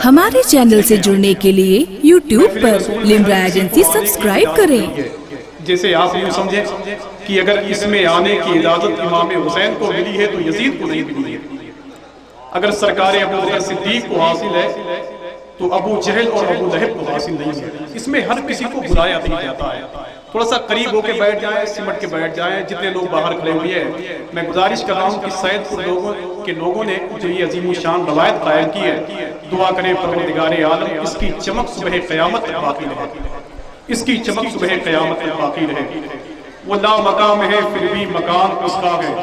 ہمارے چینل سے جڑنے کے لیے یوٹیوب پر لمرا ایجنسی سبسکرائب کریں۔ جیسے آپ یہ سمجھیں کہ اگر اس میں آنے کی اجازت امام حسین کو ملی ہے تو یزید کو نہیں ملی ہے، اگر سرکار ابو بکر صدیق کو حاصل ہے تو ابو جہل اور ابو لہب کو حاصل نہیں ہے۔ اس میں ہر کسی کو بلایا نہیں جاتا ہے۔ تھوڑا سا قریب ہو کے بیٹھ جائیں، سمٹ کے بیٹھ جائیں، جتنے لوگ باہر کھڑے ہوئے ہیں میں گزارش کر رہا ہوں کہ سید پور لوگوں نے جو یہ عظیم الشان روایت قائم کی ہے، دعا کریں پروردگار عالم اس کی چمک صبح قیامت تک باقی رہے، اس کی چمک صبح قیامت تک باقی رہے۔ وہ لا مقام ہے پھر بھی مکان اس کا ہے،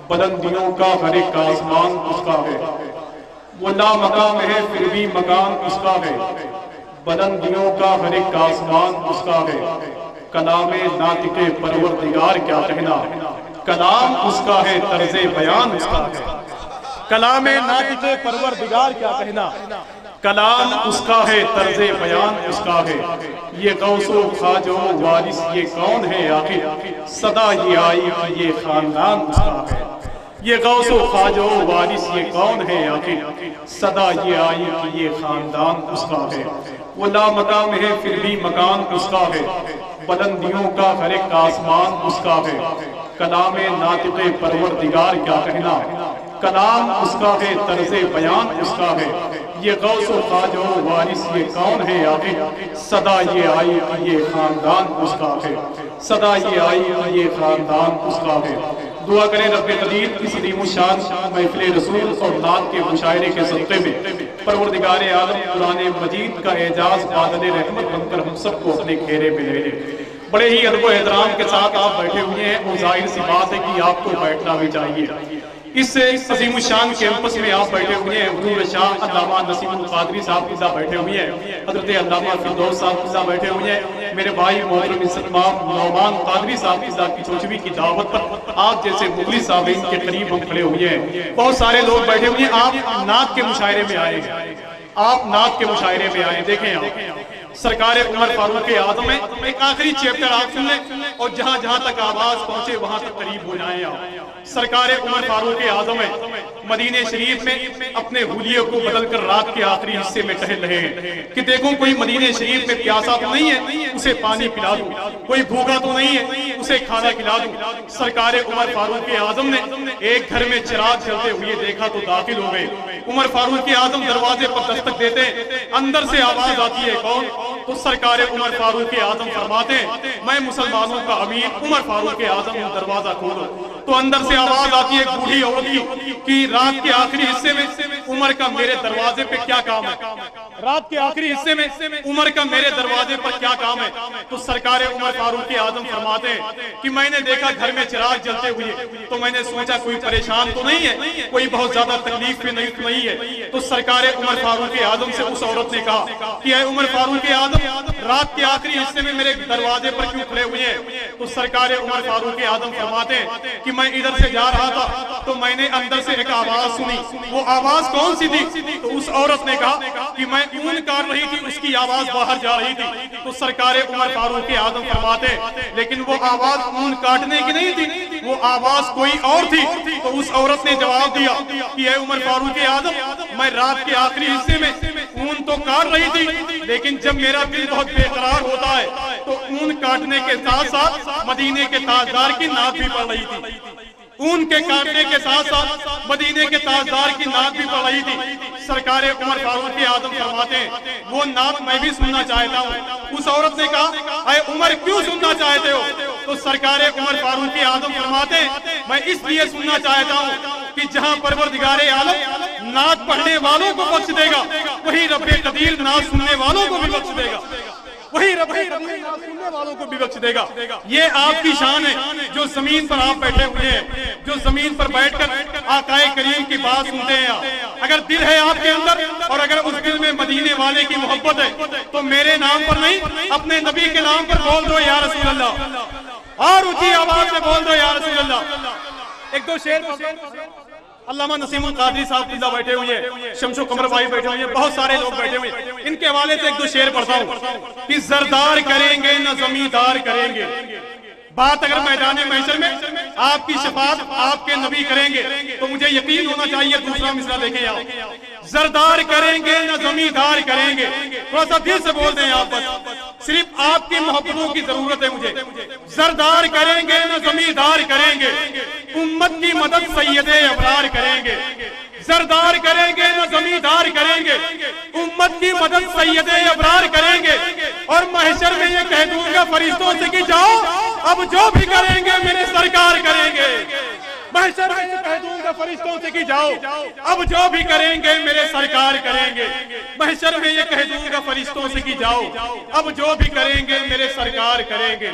بلندیوں کا ہر ایک آسمان اس کا ہے۔ وہ لا مقام ہے پھر بھی مکان اس کا ہے، بلندیوں کا ہر ایک آسمان اس کا ہے۔ کلام ناطق پروردگار کیا کہنا، کلام اس کا ہے طرز بیان اس کا ہے۔ کلام ناطق پروردگار کیا کہنا، کلام اس کا ہے طرز بیان اس کا ہے۔ یہ غوث و خواجہ و وارث یہ کون ہے آخر، صدا یہ آئی کہ یہ خاندان اس کا ہے۔ یہ غوث و خواجہ و وارث یہ کون ہے آخر، صدا یہ آئی کہ یہ خاندان اس کا ہے۔ وہ لا مقام ہے پھر بھی مکان اس کا ہے، بلندیوں کا ہر ایک آسمان اس کا ہے۔ کلام ناطق پروردگار کیا کہنا، کلام اس کا ہے طرز بیان اس کا ہے۔ یہ غوث و خواجہ و وارث یہ کون ہے آخر، صدا یہ آئی کہ یہ خاندان اس کا ہے۔ صدا یہ آئی کہ یہ خاندان اس کا ہے۔ دعا کریں رب قدیر اس عظیم الشان محفل رسول اور نعت کے مشاعرے کے صدقے میں پروردگار عالم قرآن مجید کا اعجاز بادل رحمت بن کر ہم سب کو اپنے گھیرے میں لے لے۔ بڑے ہی ادب و احترام کے ساتھ آپ بیٹھے ہوئے ہیں اور ظاہر سی بات ہے کہ آپ کو بیٹھنا بھی چاہیے۔ اس عظیم الشان کیمپس میں آپ بیٹھے ہوئے ہیں، حضور شاہ علامہ نسیم القادری صاحب قضا بیٹھے ہوئے ہیں، حضرت علامہ فردوس صاحب قضا بیٹھے ہوئے ہیں، میرے بھائی محترم عزت مآب نعمان قادری صاحب قضا کی چوچوی کی دعوت پر آپ جیسے مخلص صاحبین کے قریب ہم کھڑے ہوئے ہیں۔ بہت سارے لوگ بیٹھے ہوئے ہیں، آپ نعت کے مشاعرے میں آئے ہیں، آپ نعت کے مشاعرے میں آئے۔ دیکھیں آپ سرکار عمر فاروق اعظم ہے، ایک آخری چیپٹر آپ سن لیں اور جہاں جہاں تک آواز پہنچے وہاں تک قریب ہو جائیں آپ۔ سرکار عمر فاروق اعظم ہے، مدینہ شریف میں اپنے حلیے کو بدل کر رات کے آخری حصے میں ٹہل رہے ہیں کہ دیکھوں کوئی مدینہ شریف میں پیاسا تو نہیں ہے اسے پانی پلا دوں، کوئی بھوکا تو نہیں ہے اسے کھانا کھلا دوں۔ سرکار عمر فاروق اعظم نے ایک گھر میں چراغ جلتے ہوئے دیکھا تو داخل ہو گئے۔ عمر فاروق اعظم دروازے پر دستک دیتے ہیں، اندر سے آواز آتی ہے کون؟ تو سرکار عمر فاروق اعظم فرماتے ہیں میں مسلمانوں کا امیر عمر فاروق اعظم ہوں، دروازہ کھولو۔ تو اندر سے آواز آتی ہے بوڑھی عورت کی رات کے آخری حصے میں عمر کا میرے دروازے پہ کیا کام ہے، رات کے آخری حصے میں عمر کا میرے دروازے پر کیا کام ہے؟ تو سرکار عمر فاروق اعظم فرماتے ہیں کہ میں نے دیکھا گھر میں چراغ جلتے ہوئے تو میں نے سوچا کوئی پریشان تو نہیں ہے، کوئی بہت زیادہ تکلیف میں نہیں ہے۔ تو سرکار عمر فاروق اعظم سے اس عورت نے کہا کہ اے عمر فاروق اعظم رات کے آخری حصے میں میرے دروازے پر کیوں کھڑے ہوئے ہیں؟ تو سرکار عمر فاروق اعظم فرماتے ہیں کہ میں ادھر سے جا رہا تھا تو میں نے اندر سے ایک آواز سنی، وہ آواز کون سی تھی؟ تو اس عورت نے کہا کہ میں اون کاٹ رہی تھی، اس کی آواز باہر جا رہی تھی۔ تو سرکار عمر فاروق اعظم فرماتے لیکن وہ آواز اون کاٹنے کی نہیں تھی، وہ آواز کوئی اور تھی۔ تو اس عورت نے جواب دیا کہ اے عمر فاروق اعظم میں رات کے آخری حصے میں اون تو کاٹ رہی تھی لیکن جب میرا دل بہت بے قرار ہوتا ہے تو اون کاٹنے کے ساتھ ساتھ مدینے کے تاجدار کی نعت بھی پڑھ رہی تھی، اون کے کاٹنے کے ساتھ ساتھ مدینے کے تاجدار کی نعت بھی پڑھ رہی تھی۔ سرکار عمر فاروق اعظم فرماتے ہیں وہ نعت میں بھی سننا چاہتا ہوں۔ اس عورت نے کہا اے عمر کیوں سننا چاہتے ہو؟ تو سرکار عمر فاروق اعظم فرماتے ہیں میں اس لیے سننا چاہتا ہوں کہ جہاں پروردگار عالم نعت پڑھنے والوں کو بخش دے گا وہی رب قدیر نعت سننے والوں کو بھی بخش دے گا، وہی رب قدیر نعت سننے والوں کو بھی بخش دے گا۔ یہ آپ کی شان ہے جو زمین پر آپ بیٹھے ہوئے ہیں، جو زمین پر بیٹھ کر آقا کریم کی بات سنتے ہیں۔ اگر دل ہے آپ کے اندر اور اگر اس دل میں مدینے والے کی محبت ہے تو میرے نام پر نہیں اپنے نبی کے نام پر بول دو یا رسول اللہ، اور اونچی آواز سے بول دو یا رسول اللہ۔ ایک دو شعر علامہ نسیم القادری صاحب قضا بیٹھے ہوئے ہیں، شمس و قمر بھائی بیٹھے ہوئے ہیں، بہت سارے لوگ بیٹھے ہوئے ہیں، ان کے حوالے سے ایک دو شعر پڑھتا ہوں کہ زردار کریں گے نہ زمیندار کریں گے، بات اگر میدان محشر میں آپ کی شفاعت آپ کے نبی کریں گے تو مجھے یقین ہونا چاہیے۔ دوسرا مصرع دیکھیں آپ زردار کریں گے نہ زمیندار کریں گے. تھوڑا سا دل سے بول دیں آپ بس, صرف آپ کی محبتوں کی ضرورت ہے مجھے. زردار کریں گے نہ زمیندار کریں گے, امت کی مدد سید ابرار کریں گے. زردار کریں گے نہ زمیندار کریں گے, امت کی مدد سید ابرار کریں گے. اور محشر میں یہ کہہ دوں گا فرشتوں سے کہ جاؤ اب جو بھی کریں گے میرے سرکار کریں گے. محشر میں یہ کہہ دوں گا فرشتوں سے کہ جاؤ اب جو بھی کریں گے میرے سرکار کریں گے. محشر میں یہ کہہ دوں گا فرشتوں سے کہ جاؤ اب جو بھی کریں گے میرے سرکار کریں گے.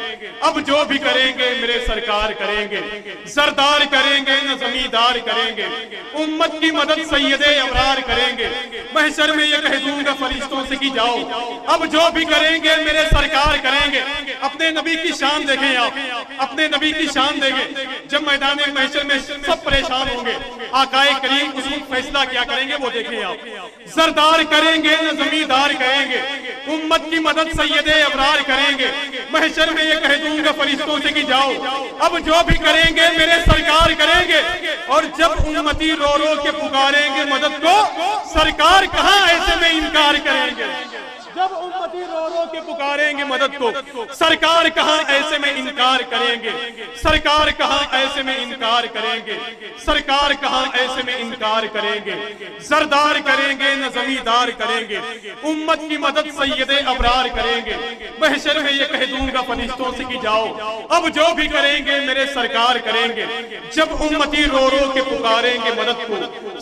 اب جو بھی کریں گے میرے سرکار کریں گے. زردار کریں گے نہ زمیندار کریں گے, امت کی مدد سید ابرار کریں گے. محشر میں یہ کہہ دوں گا فرشتوں سے کہ جاؤ اب جو بھی کریں گے میرے سرکار کریں گے. اپنے نبی کی شان دیکھیں آپ, اپنے نبی کی شان دیکھیں. جب میدان محشر میں سب پریشان ہوں گے, آقائے کریم اس وقت فیصلہ کیا کریں گے وہ دیکھیں آپ. زردار کریں گے نہ زمیندار کریں گے, امت کی مدد سید ابرار کریں گے. محشر میں یہ کہہ دوں گا فرشتوں سے کہ جاؤ اب جو بھی کریں گے میرے سرکار کریں گے. اور جب امتی رو رو کے پکاریں گے مدد کو, سرکار کہاں ایسے میں انکار کریں گے. جب امتی رو رو کے پکاریں گے مدد کو, سرکار کہاں ایسے میں انکار کریں گے. سرکار کہاں ایسے میں انکار کریں گے. سرکار کہاں ایسے میں انکار کریں گے. زردار کریں گے نہ زمیندار کریں گے, امت کی مدد سید ابرار کریں گے. محشر میں یہ کہہ دوں گا فرشتوں سے کہ جاؤ اب جو بھی کریں گے میرے سرکار کریں گے. جب امتی رو رو کے پکاریں گے مدد کو,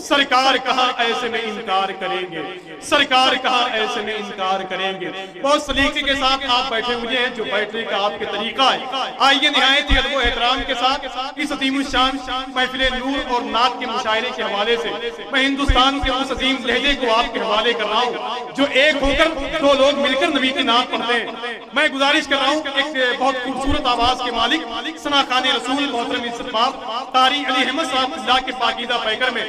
سرکار کہاں ایسے میں انکار کریں گے. سرکار کہاں ایسے میں انکار کریں گے. بہت سلیقے کے ساتھ آپ بیٹھے ہوئے ہیں, جو بیٹھنے کا آپ کے طریقہ ہے. آئیے نہایت ہی ادب و احترام کے ساتھ اس عظیم الشان محفل نور اور نعت کے مشاعرے کے حوالے سے میں ہندوستان کے اس عظیم لہجے کو آپ کے حوالے کر رہا ہوں جو ایک ہو کر دو لوگ مل کر نبی کی نعت پڑھتے ہیں. میں گزارش کر رہا ہوں ایک بہت خوبصورت آواز کے مالک ثنا خان رسول محترم عزت مآب قاری علی احمد صاحب اللہ کے پاکیزہ پیکر میں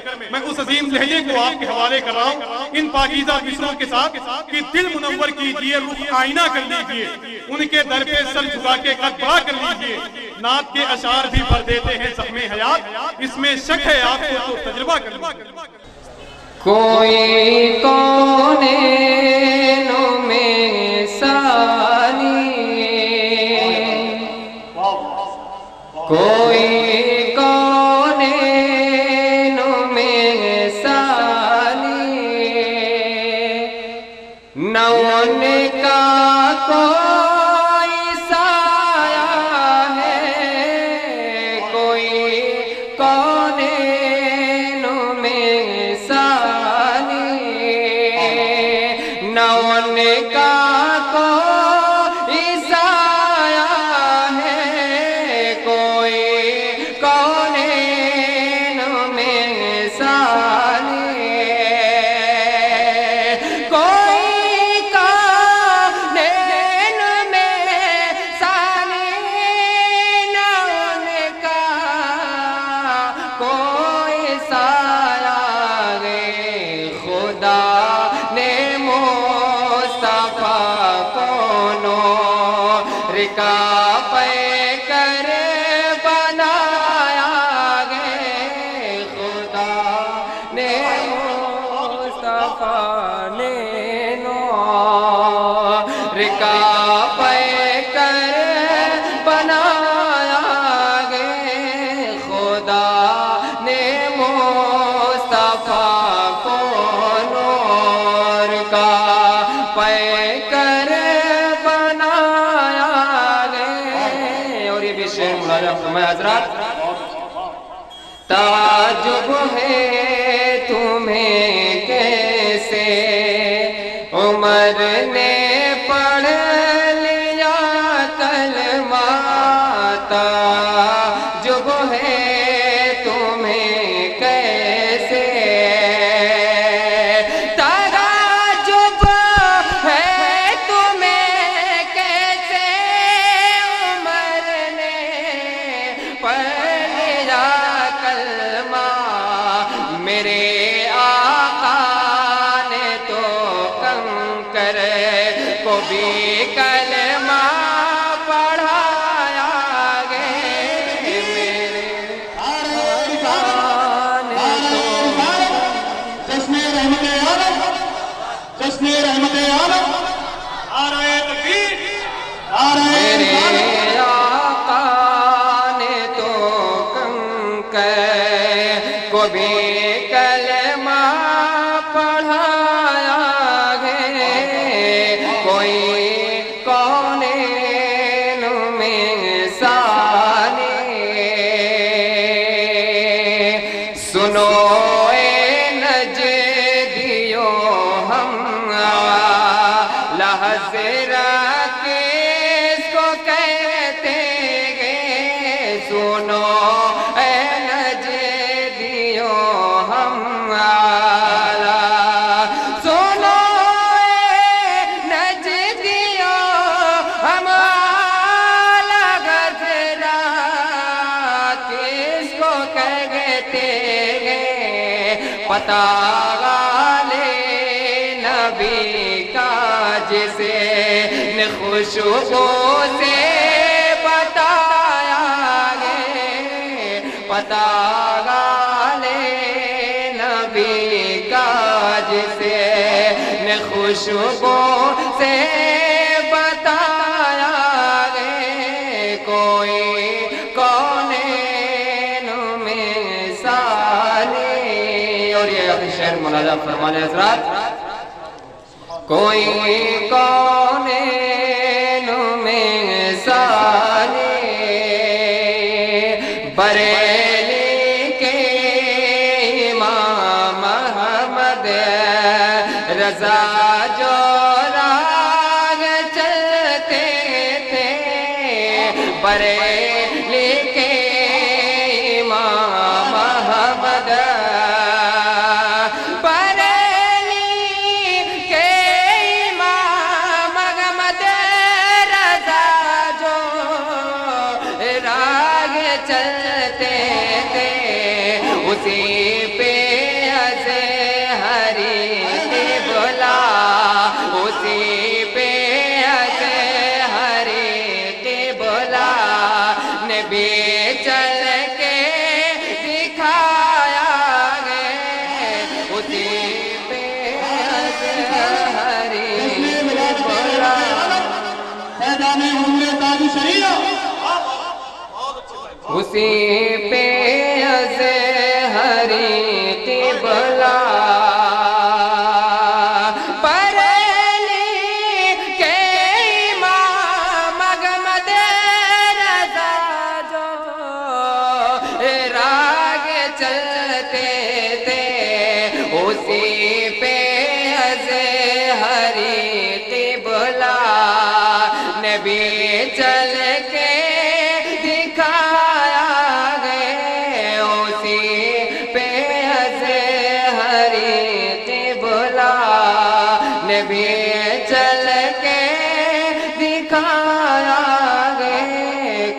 اس عظیم لہجے کو آپ کے حوالے کر رہا ہوں ان پاکیزہ مصروں کے ساتھ کہ دل منور کیجئے, رخ آئینہ کر لیجئے, ان کے در پہ سر جھکا کے قد بڑا کر لیجئے. نعت کے اشعار بھی بھر دیتے ہیں زخم حیات, اس میں شک ہے آپ کو تو تجربہ کر لیجئے. کوئی کونینوں میں ثانی, کوئی کونینوں میں ثانی, نہ ان کا کوئی سایہ ہے, کوئی کونینوں میں ثانی, نہ ان کا کوئی سایہ ہے, کوئی کونینوں میں ثانی, کوئی کونین میں ثانی, نہ ان کا کوئی سایہ ہے. خدا نے مصطفیٰ کو نور کا پیکر بنایا گے. خدا نے مصطفیٰ نے نور کا پیکر بنایا گے. خدا نے مصطفیٰ کو نور کا پیکر بنایا گے. اور یہ بھی شعر ملاحظہ فرمائے حضرات, تعجب ہے تمہیں کیسے عمر نے پڑھ لیا کلمہ, تعجب ہے تمہیں کیسے, تعجب ہے تمہیں کیسے عمر نے پڑھ لیا کلمہ. میرے آقا نے تو کنکر کو بھی کلمہ پڑھایا گے. میرے آقا نے تو ہم حضرت کس کو کہتے ہیں سنو اے نجدیو ہم سنو اے نجدیو ہم حضرت کس کو کہتے ہیں پتہ جسے نے خوشبو سے بتایا گے پتہ گالے نبی کا جسے نے خوشبو سے بتایا گے کوئی کونین میں ثانی اور یہ آخری شعر مولانا فرمانے حضرات کوئی کونین میں ثانی بریلی کے امام احمد رضا جو راگ چلتے تھے بریلی کے امام احمد اسی پہ ازہری قبلہ اسی پہ ازہری قبلہ نبی چل کے دکھایا گے اسی پہ ازہری قبلہ اسی پہ قبلہ بریلی کے امام احمد رضا جو راگ چلتے تھے اسی پہ ازہری قبلہ نبی چل کے دکھایا گئے اسی پہ نبی چل کے دکھایا گے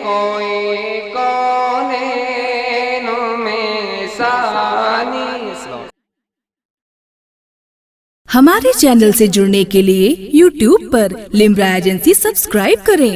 کوئی کونین میں ثانی ہمارے چینل سے جڑنے کے لیے YouTube پر لمرا ایجنسی سبسکرائب کریں